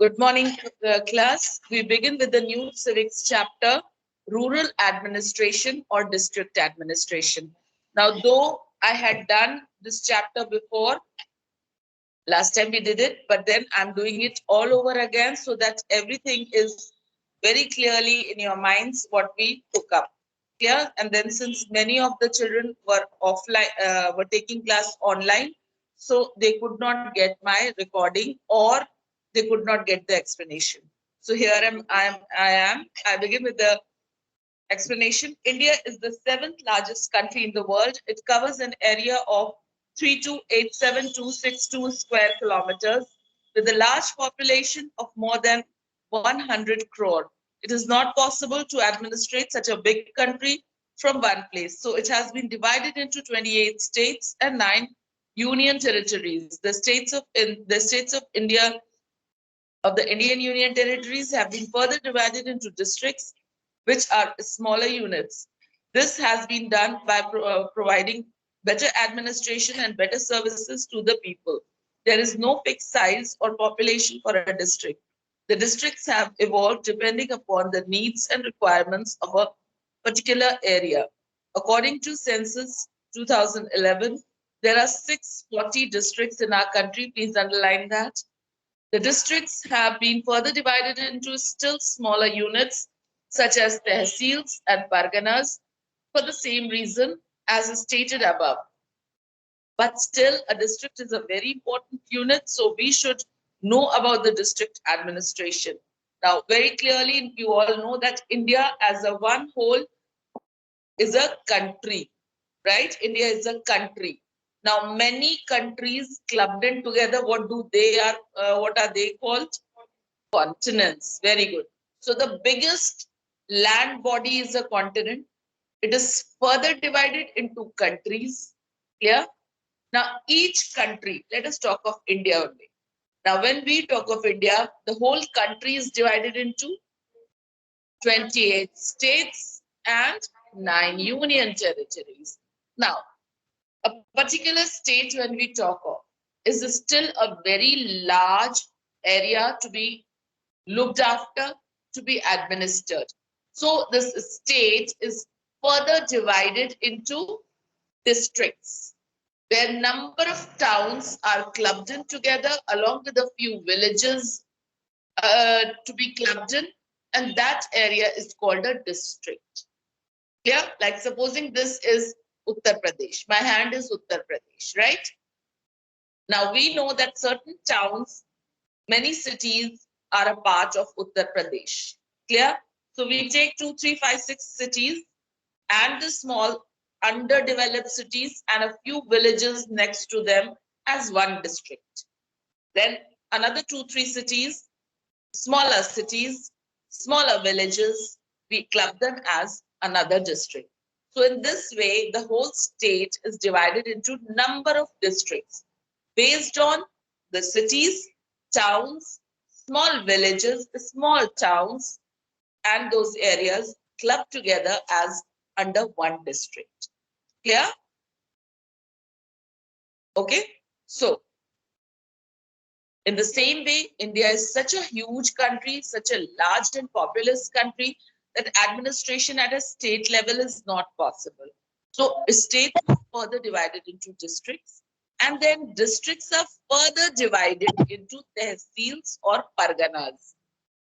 Good morning, class. We begin with the new civics chapter, rural administration or district administration. Now, though I had done this chapter before, last time we did it, but then I'm doing it all over again so that everything is very clearly in your minds what we took up. Yeah, and then since many of the children were offline, were taking class online, so they could not get my recording or they could not get the explanation. So here I begin with the explanation. India is the seventh largest country in the world. It covers an area of 3287262 square kilometers with a large population of more than 100 crore. It is not possible to administrate such a big country from one place. So it has been divided into 28 states and 9 union territories. The states of India of the Indian Union territories have been further divided into districts, which are smaller units. This has been done by providing better administration and better services to the people. There is no fixed size or population for a district. The districts have evolved depending upon the needs and requirements of a particular area. According to Census 2011, there are 640 districts in our country. Please underline that. The districts have been further divided into still smaller units, such as tehsils and parganas, for the same reason as is stated above. But still, a district is a very important unit, so we should know about the district administration. Now, very clearly, you all know that India as a one whole is a country, right? India is a country. Now, many countries clubbed in together, what are they called? Continents. Very good. So the biggest land body is a continent. It is further divided into countries. Clear? Now, each country, let us talk of India only. Now, when we talk of India, the whole country is divided into 28 states and 9 union territories. Now, a particular state, when we talk of, is still a very large area to be looked after, to be administered. So this state is further divided into districts, where number of towns are clubbed in together along with a few villages to be clubbed in, and that area is called a district. Clear? Like supposing this is Uttar Pradesh. My hand is Uttar Pradesh, right? Now we know that certain towns, many cities are a part of Uttar Pradesh. Clear? So we take 2, 3, 5, 6 cities and the small underdeveloped cities and a few villages next to them as one district. Then another 2, 3 cities, smaller villages, we club them as another district. So in this way, the whole state is divided into number of districts based on the cities, towns, small villages, small towns, and those areas clubbed together as under one district. Clear? Okay. So, in the same way, India is such a huge country, such a large and populous country that administration at a state level is not possible. So, states are further divided into districts, and then districts are further divided into tehsils or parganas.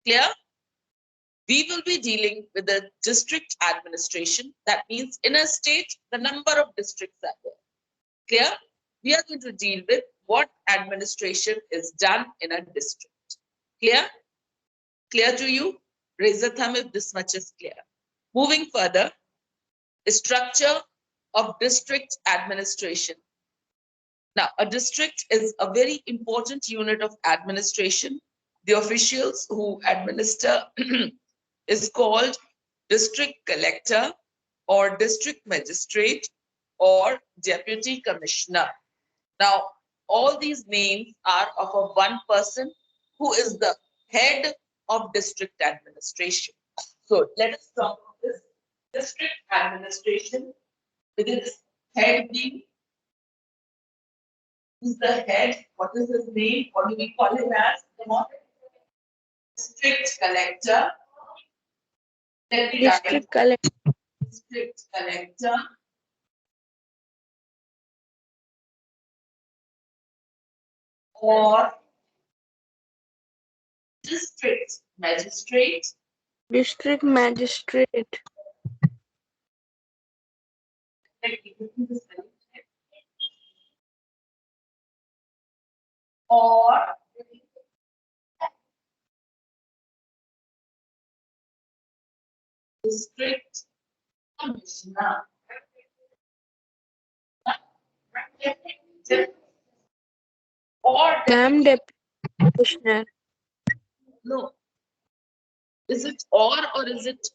Clear? We will be dealing with the district administration. That means in a state, the number of districts are there. Clear? We are going to deal with what administration is done in a district. Clear? Clear to you? Raise a thumb if this much is clear. Moving further, the structure of district administration. Now, a district is a very important unit of administration. The officials who administer is called district collector or district magistrate or deputy commissioner. Now, all these names are of a one person who is the head of district administration. So let us talk about this district administration with its head being, who's the head, what is his name, what do we call him as? Come on. district collector, District collector. district collector, or district magistrate, District magistrate. or district commissioner. Or Ma'am, deputy commissioner. no, is it or is it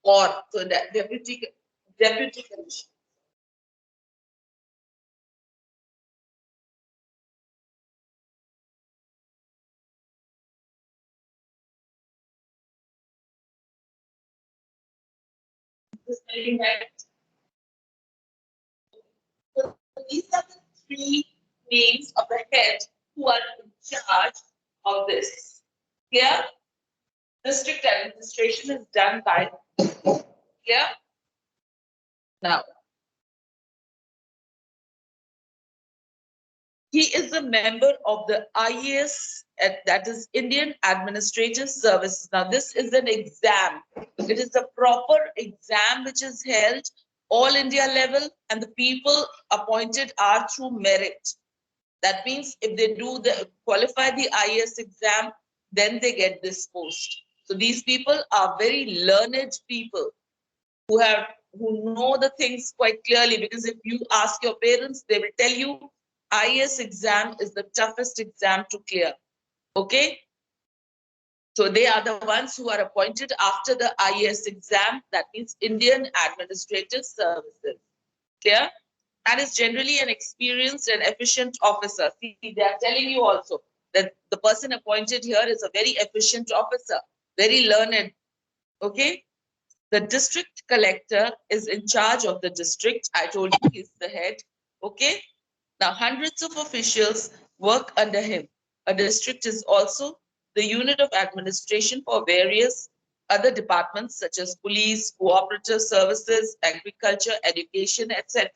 or? So that deputy commissioner. This spelling right. So these are the three names of the head who are in charge of this. Here, district administration is done by here. Now, he is a member of the IAS, that is Indian Administrative Services. Now, this is an exam. It is a proper exam which is held all India level, and the people appointed are through merit. That means if they do the qualify the IAS exam, then they get this post. So these people are very learned people who know the things quite clearly, because if you ask your parents, they will tell you IAS exam is the toughest exam to clear. Okay? So they are the ones who are appointed after the IAS exam, that means Indian Administrative Services. Clear? And is generally an experienced and efficient officer. See, they are telling you also that the person appointed here is a very efficient officer, very learned. Okay? The district collector is in charge of the district. I told you he's the head. Okay? Now, hundreds of officials work under him. A district is also the unit of administration for various other departments such as police, cooperative services, agriculture, education, etc.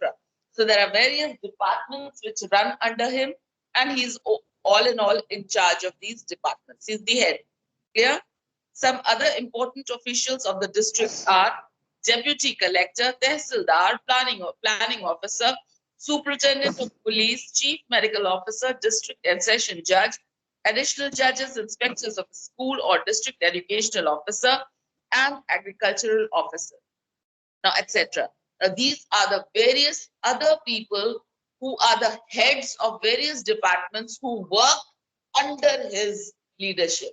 So there are various departments which run under him, and he's all in all in charge of these departments. He's the head. Clear? Some other important officials of the district are deputy collector, tehsildar, planning officer, superintendent of police, chief medical officer, district and session judge, additional judges, inspectors of school or district educational officer, and agricultural officer. Now, etc. Now, these are the various other people who are the heads of various departments who work under his leadership.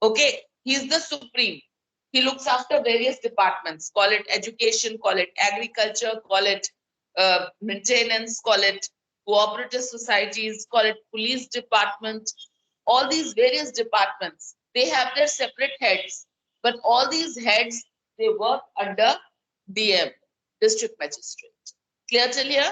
Okay, he's the supreme. He looks after various departments. Call it education, call it agriculture, call it maintenance, call it cooperative societies, call it police department. All these various departments, they have their separate heads. But all these heads, they work under DM, district magistrate. Clear till here?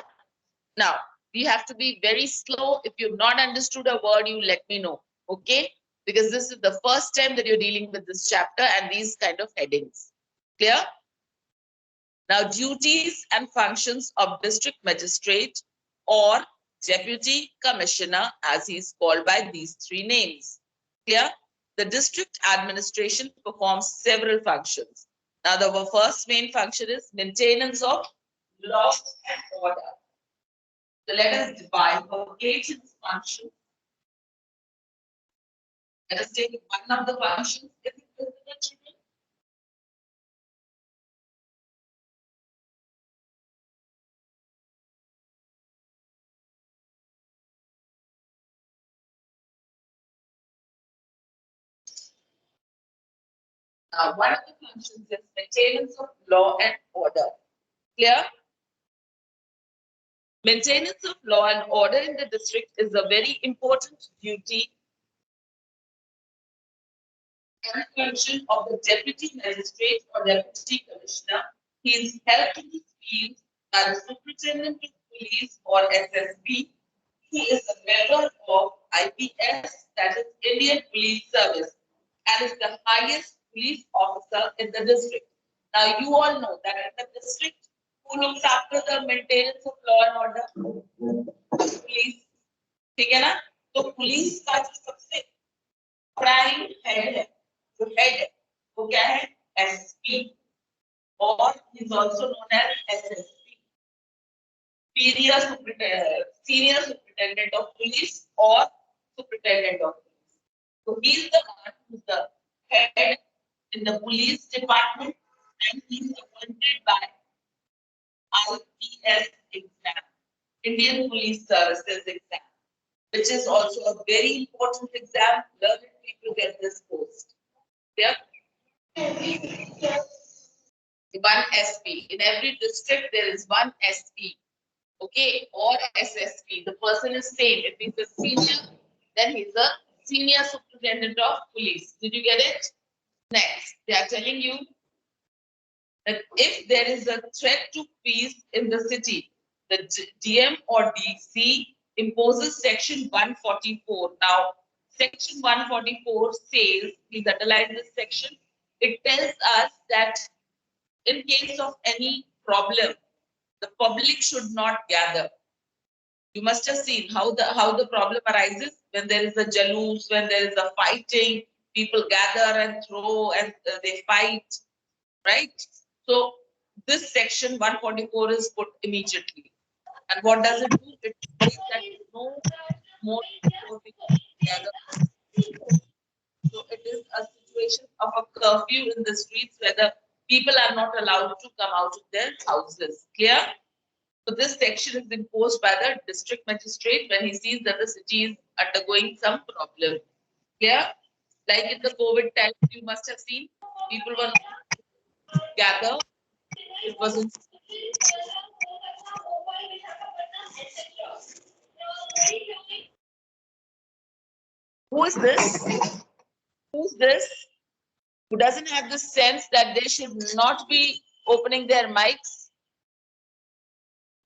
Now, we have to be very slow. If you've not understood a word, you let me know. Okay? Because this is the first time that you're dealing with this chapter and these kind of headings. Clear? Now, duties and functions of district magistrate or deputy commissioner, as he is called by these three names. Clear? The district administration performs several functions. Now, the first main function is maintenance of law and order. So let us divide its function. Let us take one of the functions. Is it visible, children? Now, one of the functions is maintenance of law and order. Clear? Maintenance of law and order in the district is a very important duty and function of the deputy magistrate or deputy commissioner. He is helped in this field by the superintendent of police or SSB, who is a member of IPS, that is Indian Police Service, and is the highest police officer in the district. Now, you all know that in the district, who looks after the maintenance of law and order? Police. ठीक है ना? तो police का जो सबसे prime head है, जो head है, वो क्या है? एसपी, और is also known as SSP, senior superintendent of police or superintendent of police. So he is the one who is the head in the police department, and he is appointed by IPS exam, Indian Police Services exam, which is also a very important exam. Learned people get this post. Yeah. One SP. In every district, there is one SP. Okay, or SSP. The person is same. If he's a senior, then he's a senior superintendent of police. Did you get it? Next, they are telling you that if there is a threat to peace in the city, the DM or DC imposes Section 144. Now, Section 144 says, please underline this section, it tells us that in case of any problem, the public should not gather. You must have seen how the problem arises when there is a jalouse, when there is a fighting, people gather and throw and they fight, right? So this section 144 is put immediately. And what does it do? It says that no more people gather. So it is a situation of a curfew in the streets where the people are not allowed to come out of their houses. Clear? So this section is imposed by the district magistrate when he sees that the city is undergoing some problem. Clear? Like in the COVID time, you must have seen people were gathered. It wasn't. Who is this? Who's this? Who doesn't have the sense that they should not be opening their mics?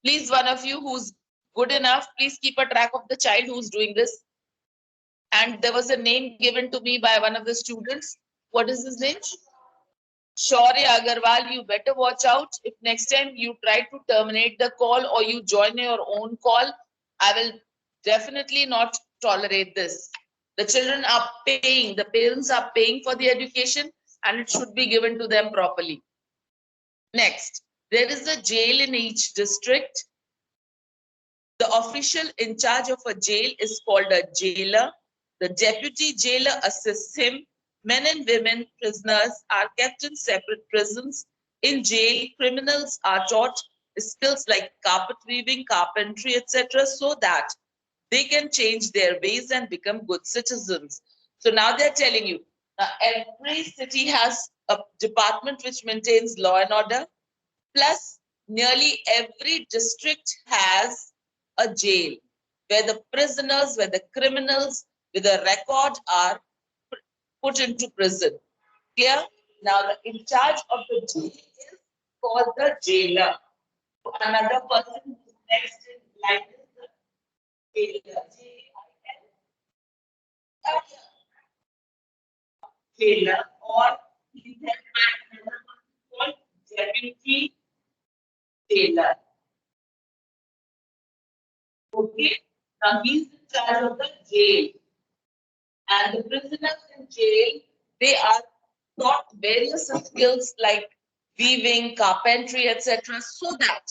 Please, one of you who's good enough, please keep a track of the child who's doing this. And there was a name given to me by one of the students. What is his name? Shaurya Agarwal. You better watch out. If next time you try to terminate the call or you join your own call, I will definitely not tolerate this. The children are paying, the parents are paying for the education, and it should be given to them properly. Next, there is a jail in each district. The official in charge of a jail is called a jailer. The deputy jailer assists him. Men and women prisoners are kept in separate prisons. In jail, criminals are taught skills like carpet weaving, carpentry, etc., so that they can change their ways and become good citizens. So now they're telling you, every city has a department which maintains law and order, plus nearly every district has a jail where the prisoners, where the criminals with a record are put into prison. Clear? Now the in charge of the jail is called the jailer. Another person who's next in line is the jailer. Jailer, or he's helped by another person called deputy jailer. Okay, now he's in charge of the jail. And the prisoners in jail, they are taught various skills like weaving, carpentry, etc., so that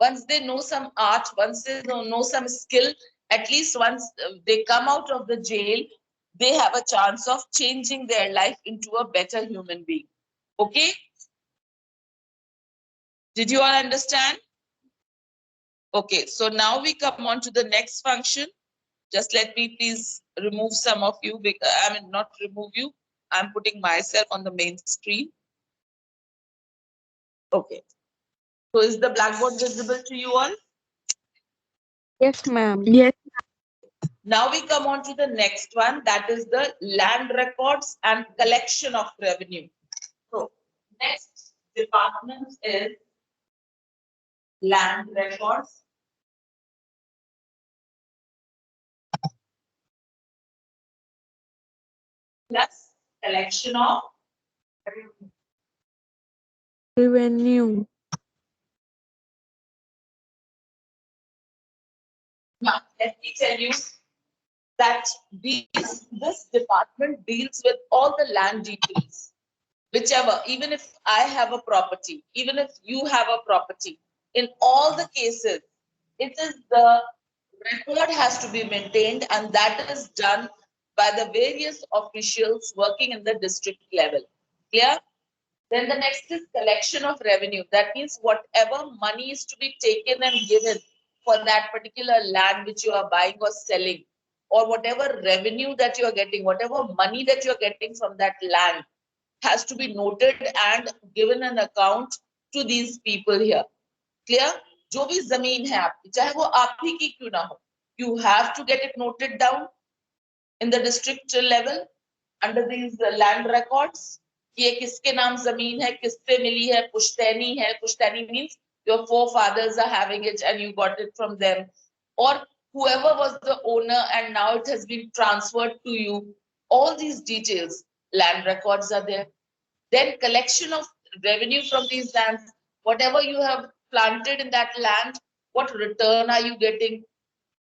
once they know some art, once they know some skill, at least once they come out of the jail, they have a chance of changing their life into a better human being. Okay? Did you all understand? Okay, so now we come on to the next function. Just let me please remove some of you. I mean, not remove you. I'm putting myself on the main screen. Okay. So is the blackboard visible to you all? Yes, ma'am. Yes. Now we come on to the next one, that is the land records and collection of revenue. So next department is land records plus collection of revenue. now. Let me tell you that this department deals with all the land details, whichever, even if I have a property, even if you have a property, in all the cases, it is the record has to be maintained, and that is done by the various officials working in the district level. Clear? Then the next is collection of revenue. That means whatever money is to be taken and given for that particular land which you are buying or selling, or whatever revenue that you are getting, whatever money that you are getting from that land has to be noted and given an account to these people here. Clear? जो भी जमीन है आपकी, चाहे वो आप ही की क्यों ना हो, you have to get it noted down in the district level under these land records. ये किसके नाम जमीन है, किससे मिली है, पुश्तैनी है. पुश्तैनी means your forefathers are having it and you got it from them, or whoever was the owner and now it has been transferred to you. All these details, land records are there. Then collection of revenue from these lands, whatever you have planted in that land, what return are you getting,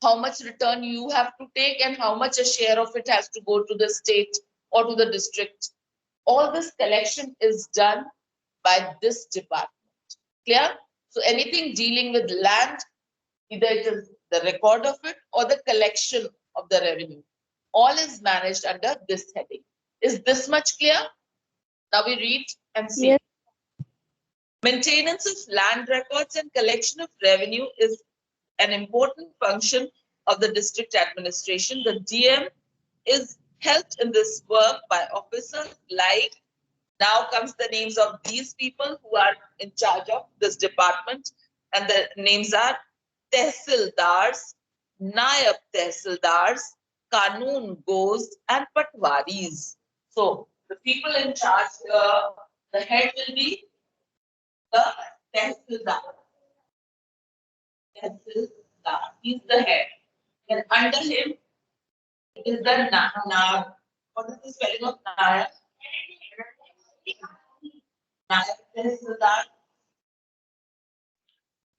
how much return you have to take, and how much a share of it has to go to the state or to the district. All this collection is done by this department. Clear? So anything dealing with land, either it is the record of it or the collection of the revenue, all is managed under this heading. Is this much clear? Now we read and see. Yes. Maintenance of land records and collection of revenue is an important function of the district administration. The DM is helped in this work by officers like, now comes the names of these people who are in charge of this department, and the names are Tehsildars, Nayab Tehsildars, Kanun Goes, and Patwaris. So the people in charge, the head will be the Tehsildar. Tehsildar, he's the head. And under him is the Nayab. What is the spelling of Nayab? Nayab Tehsildar.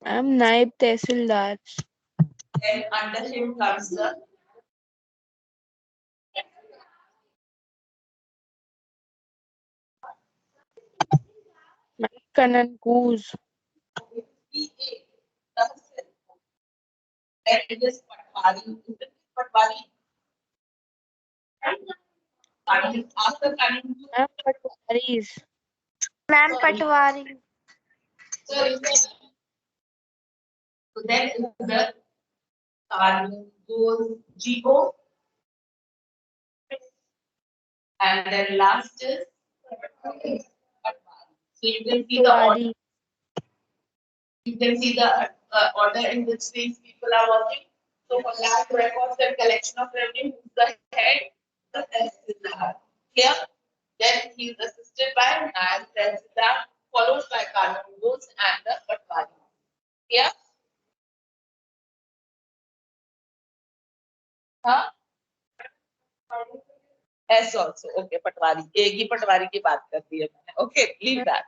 Ma'am, Naib Tehsildar. And under him comes the Ma'am, Kanan Goose. PA. Then it is Patwari. Patwari. After coming to Ma'am, Patwaris. Ma'am Patwari. so then is the goes GO, and then last is Patwari. So you can see the order. Patwari. You can see the order in which these people are working. So for land records and collection of revenue, who's the head? The Tehsildar. Here, then he is assisted by Nayab Tehsildar, followed by Kanun Goes and the Patwari. Here. Huh? S also. Okay, Patwari. एक ही पटवारी की बात कर दी है मैंने. Okay, leave that.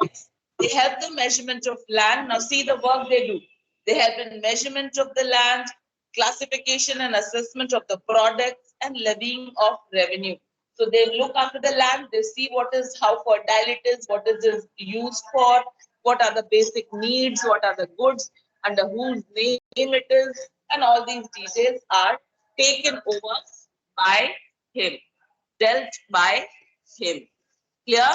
Next, they help the measurement of land. Now see the work they do. They help in measurement of the land, classification and assessment of the products, and levying of revenue. So they look after the land, they see what is, how fertile it is, what is it used for, what are the basic needs, what are the goods, under whose name it is, and all these details are taken over by him, dealt by him. Clear?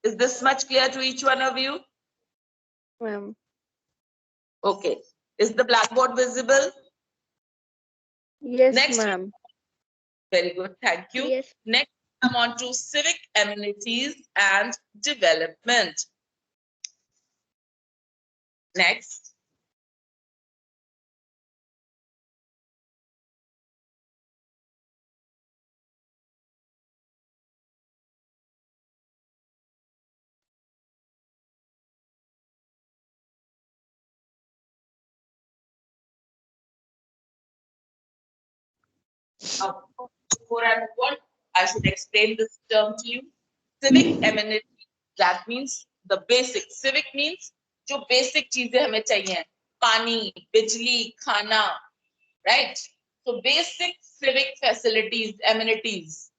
Is this much clear to each one of you? Ma'am. Okay. Is the blackboard visible? Yes, Next. ma'am. Very good. Thank you. Yes. Next, come on to civic amenities and development. Next. Before I move on, I should explain this term to you. Civic amenity, that means the basic. Civic means जो basic चीजें हमें चाहिए, पानी, बिजली, खाना, right? So basic civic facilities, amenities.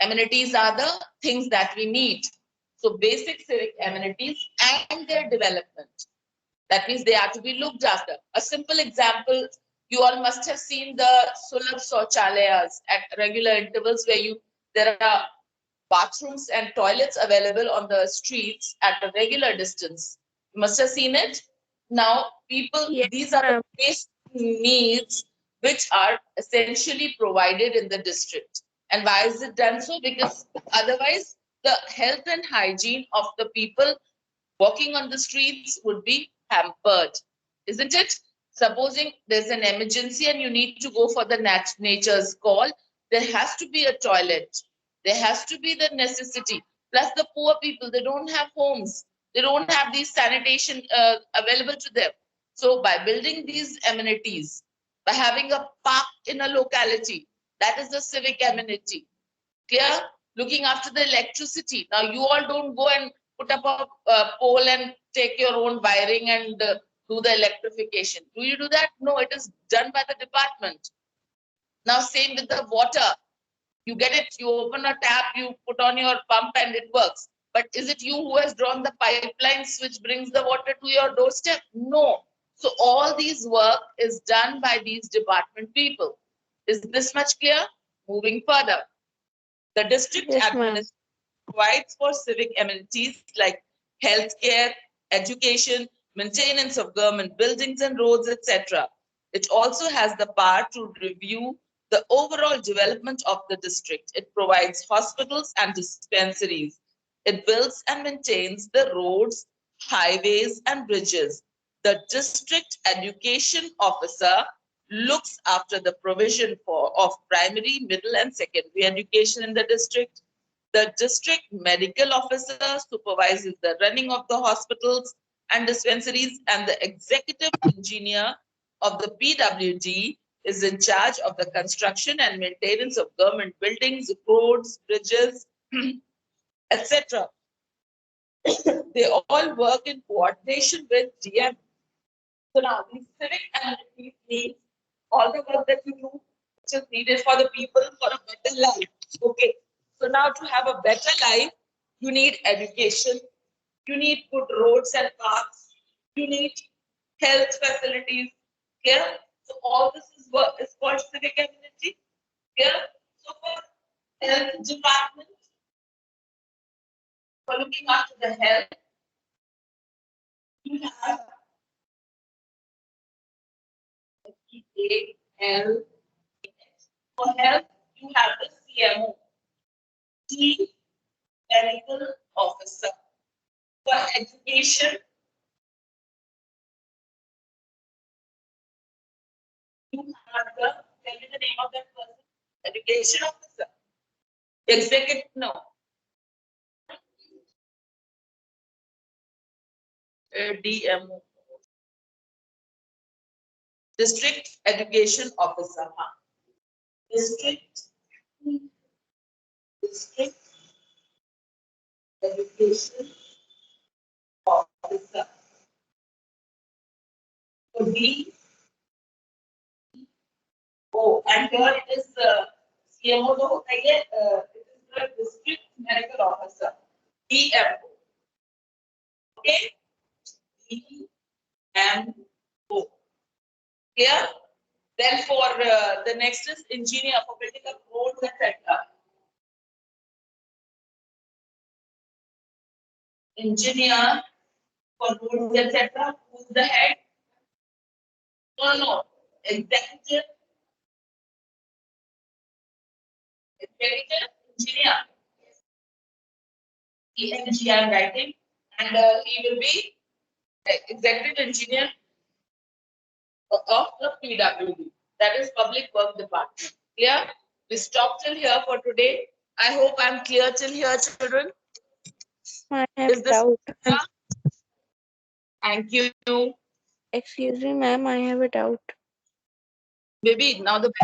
Amenities are the things that we need. So basic civic amenities and their development. That means they are to be looked after. A simple example, you all must have seen the Sulabh Shauchalayas at regular intervals where there are bathrooms and toilets available on the streets at a regular distance. You must have seen it. Now, people, Yes, these are the ma'am. basic needs which are essentially provided in the district. And why is it done so? Because otherwise, the health and hygiene of the people walking on the streets would be hampered, isn't it? Supposing there's an emergency and you need to go for the nature's call, there has to be a toilet. There has to be the necessity. Plus, the poor people, they don't have homes. They don't have these sanitation available to them. So, by building these amenities, by having a park in a locality, that is a civic amenity. Clear? Looking after the electricity. Now, you all don't go and put up a pole and take your own wiring and do the electrification. Do you do that? No, it is done by the department. Now, same with the water. You get it, you open a tap, you put on your pump and it works. But is it you who has drawn the pipelines which brings the water to your doorstep? No. So all these work is done by these department people. Is this much clear? Moving further. The district Yes, ma'am. administration provides for civic amenities like healthcare, education, maintenance of government buildings and roads, etc. It also has the power to review the overall development of the district. It provides hospitals and dispensaries. It builds and maintains the roads, highways, and bridges. The district education officer looks after the provision of primary, middle, and secondary education in the district. The district medical officer supervises the running of the hospitals and dispensaries, and the executive engineer of the PWD is in charge of the construction and maintenance of government buildings, roads, bridges, etc. They all work in coordination with DM. So now these civic amenities means all the work that you do, which is needed for the people for a better life. Okay. So now to have a better life, you need education, you need good roads and paths, you need health facilities. Clear? So all this is what is called civic amenity. Clear? So for health department, for looking after the health, you have AL. For health, you have the CMO, Chief Medical Officer. For education, you have the, tell me the name of that person, education officer. Executive, no. DMO. District Education Officer. District Education Officer. So DO, and here it is CMO, it is the District Medical Officer. DMO. Okay? DMO. Clear? Then for the next is engineer for building up roads, etc. Engineer for roads, etc. Who's the head? No. Executive engineer. ENG I'm writing, and he will be executive engineer of the PWD. That is Public Work Department. Clear? We stop till here for today. I hope I'm clear till here, children. I have Is this doubt. clear? Thank you. Excuse me, ma'am. I have a doubt. Maybe now the